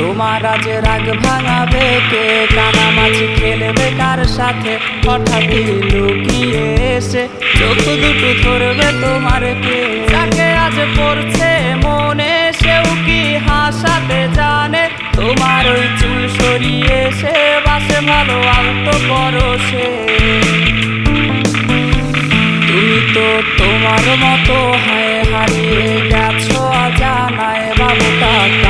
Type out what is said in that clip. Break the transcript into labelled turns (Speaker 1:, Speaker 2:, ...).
Speaker 1: তোমার আজ রাগ ভাঙাবে কে? কানামাছি খেলবে কার সাথে? হঠাৎই লুকিয়ে এসে চোখ দুটো ধরবে তোমার কে? যাকে আজ পড়ছে মনে সেও কি হাসাতে জানে? তোমার ওই চুল সরিয়ে সে বাসে ভালো আলতো পরশে। তুমি তো তোমার মতো হারিয়ে গেছো অজানায় বাবুটা।